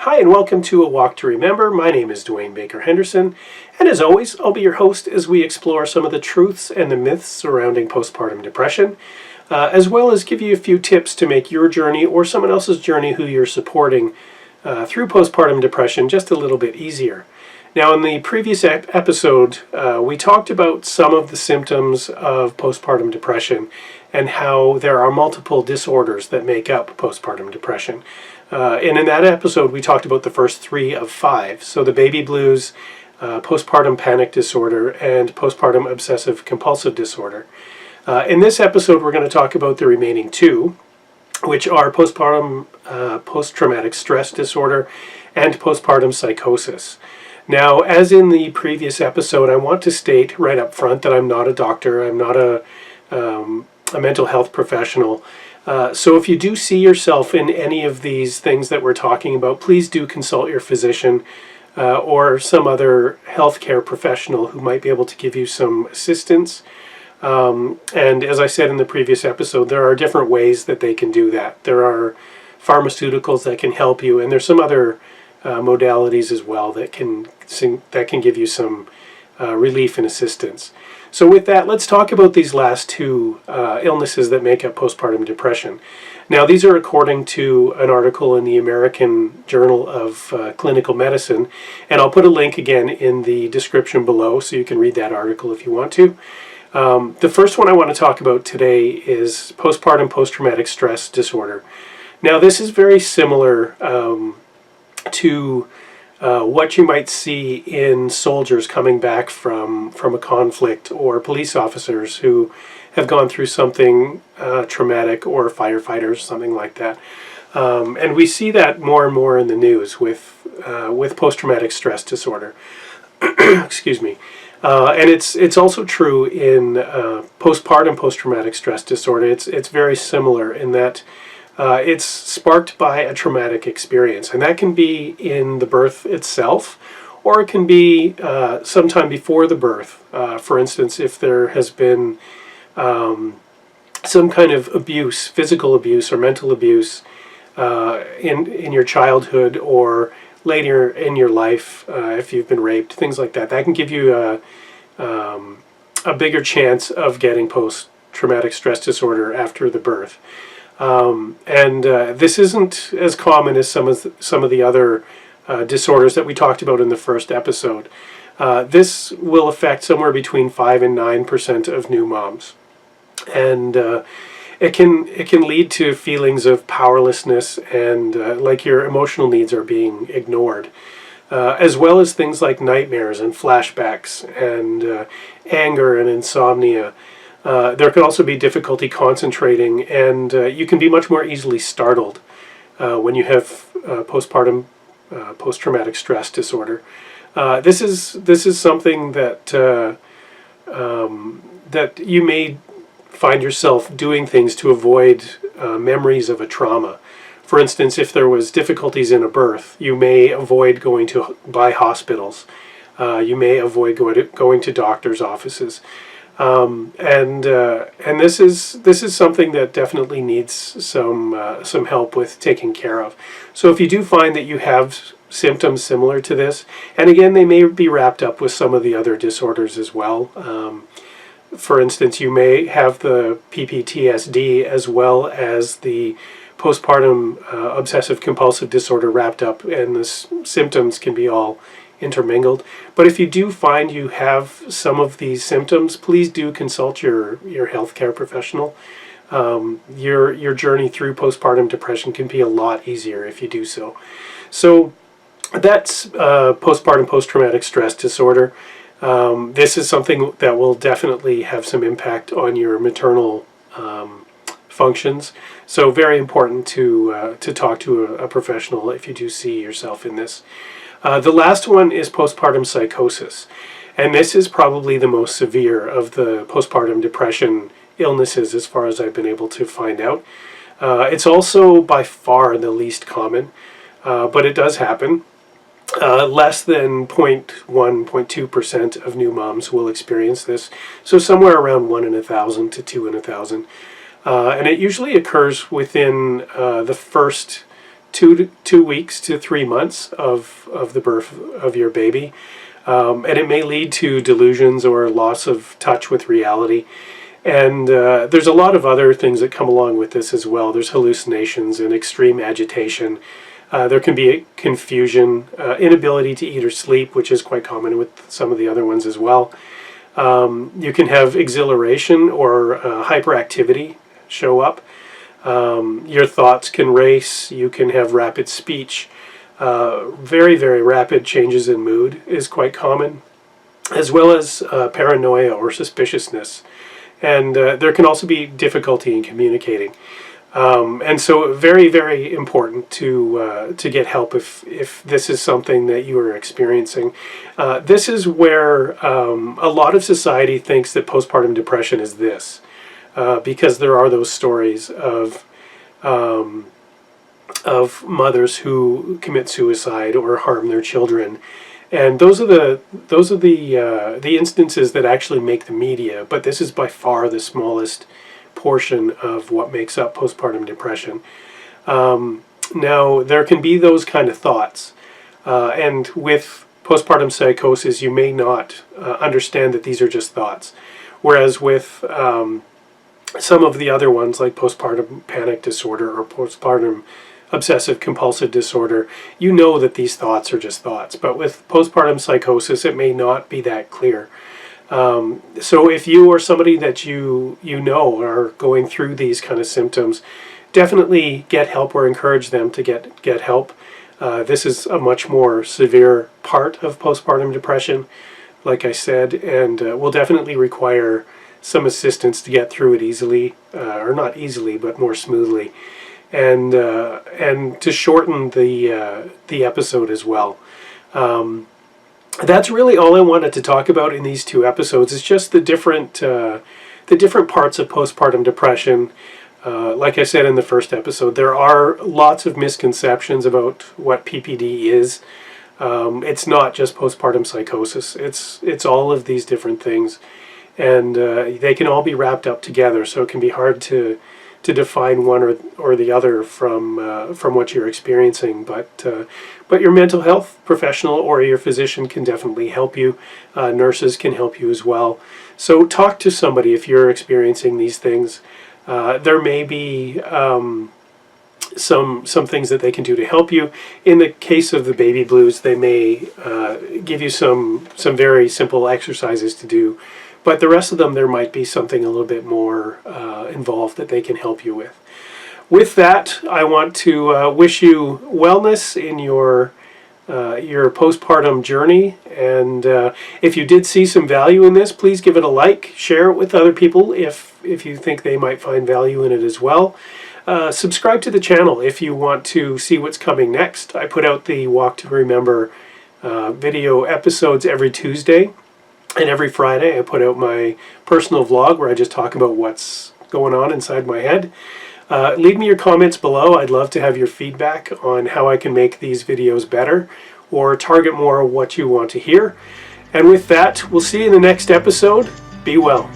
Hi and welcome to A Walk to Remember. My name is Dwayne Baker-Henderson, and as always, I'll be your host as we explore some of the truths and the myths surrounding postpartum depression, as well as give you a few tips to make your journey or someone else's journey who you're supporting through postpartum depression just a little bit easier. Now, in the previous episode, we talked about some of the symptoms of postpartum depression and how there are multiple disorders that make up postpartum depression. And in that episode, we talked about the first 3 of 5. So the baby blues, postpartum panic disorder, and postpartum obsessive compulsive disorder. In this episode, we're going to talk about the remaining 2, which are postpartum post-traumatic stress disorder and postpartum psychosis. Now, as in the previous episode, I want to state right up front that I'm not a doctor. I'm not a mental health professional. So if you do see yourself in any of these things that we're talking about, please do consult your physician or some other healthcare professional who might be able to give you some assistance. And as I said in the previous episode, there are different ways that they can do that. There are pharmaceuticals that can help you, and there's some other modalities as well that can give you some relief and assistance. So with that, let's talk about these last 2 illnesses that make up postpartum depression. Now, these are according to an article in the American Journal of Clinical Medicine, and I'll put a link again in the description below so you can read that article if you want to. The first one I want to talk about today is postpartum post-traumatic stress disorder. Now, this is very similar to what you might see in soldiers coming back from a conflict, or police officers who have gone through something traumatic, or firefighters, something like that. And we see that more and more in the news with post-traumatic stress disorder. Excuse me. And it's also true in postpartum post-traumatic stress disorder. It's very similar in that it's sparked by a traumatic experience, and that can be in the birth itself, or it can be sometime before the birth. For instance, if there has been some kind of abuse, physical abuse or mental abuse in your childhood, or later in your life, if you've been raped, things like that. That can give you a bigger chance of getting post-traumatic stress disorder after the birth. This isn't as common as some of the other disorders that we talked about in the first episode. This will affect somewhere between 5 and 9% of new moms, and it can lead to feelings of powerlessness and like your emotional needs are being ignored, as well as things like nightmares and flashbacks and anger and insomnia. There can also be difficulty concentrating, and you can be much more easily startled when you have postpartum post-traumatic stress disorder. This is something that that you may find yourself doing things to avoid memories of a trauma. For instance, if there was difficulties in a birth, you may avoid going by hospitals. You may avoid going to doctors' offices. And this is something that definitely needs some help with taking care of. So if you do find that you have symptoms similar to this, and again, they may be wrapped up with some of the other disorders as well. For instance, you may have the PPTSD as well as the postpartum obsessive compulsive disorder wrapped up, and the symptoms can be all intermingled. But if you do find you have some of these symptoms, please do consult your healthcare professional. Your journey through postpartum depression can be a lot easier if you do so. So that's postpartum post-traumatic stress disorder. This is something that will definitely have some impact on your maternal functions. So very important to talk to a professional if you do see yourself in this. The last one is postpartum psychosis, and this is probably the most severe of the postpartum depression illnesses as far as I've been able to find out. It's also by far the least common, but it does happen. Less than 0.1-0.2% of new moms will experience this, so somewhere around 1 in 1,000 to 2 in 1,000. And it usually occurs within the first 2 weeks to 3 months of the birth of your baby. And it may lead to delusions or loss of touch with reality. And there's a lot of other things that come along with this as well. There's hallucinations and extreme agitation. There can be confusion, inability to eat or sleep, which is quite common with some of the other ones as well. You can have exhilaration or hyperactivity show up. Your thoughts can race. You can have rapid speech. Very, very rapid changes in mood is quite common, as well as paranoia or suspiciousness. And there can also be difficulty in communicating. And so very, very important to get help if this is something that you are experiencing. This is where a lot of society thinks that postpartum depression is this, because there are those stories of mothers who commit suicide or harm their children. And those are the instances that actually make the media, but this is by far the smallest portion of what makes up postpartum depression. Now, there can be those kind of thoughts, and with postpartum psychosis, you may not understand that these are just thoughts, whereas with some of the other ones, like postpartum panic disorder or postpartum obsessive compulsive disorder, you know that these thoughts are just thoughts. But with postpartum psychosis, it may not be that clear. So if you or somebody that you know are going through these kind of symptoms, definitely get help or encourage them to get help. This is a much more severe part of postpartum depression, like I said, and will definitely require some assistance to get through it easily, or not easily, but more smoothly. And to shorten the episode as well. That's really all I wanted to talk about in these 2 episodes. It's just the different parts of postpartum depression. Like I said in the first episode, there are lots of misconceptions about what PPD is. It's not just postpartum psychosis. It's all of these different things, and they can all be wrapped up together. So it can be hard to define one or the other from what you're experiencing, but your mental health professional or your physician can definitely help you. Nurses can help you as well. So talk to somebody if you're experiencing these things. There may be some things that they can do to help you. In the case of the baby blues, they may give you some very simple exercises to do. But the rest of them, there might be something a little bit more involved that they can help you with. With that, I want to wish you wellness in your postpartum journey. And if you did see some value in this, please give it a like, share it with other people if you think they might find value in it as well. Subscribe to the channel if you want to see what's coming next. I put out the Walk to Remember video episodes every Tuesday. And every Friday I put out my personal vlog where I just talk about what's going on inside my head. Leave me your comments below. I'd love to have your feedback on how I can make these videos better or target more of what you want to hear. And with that, we'll see you in the next episode. Be well.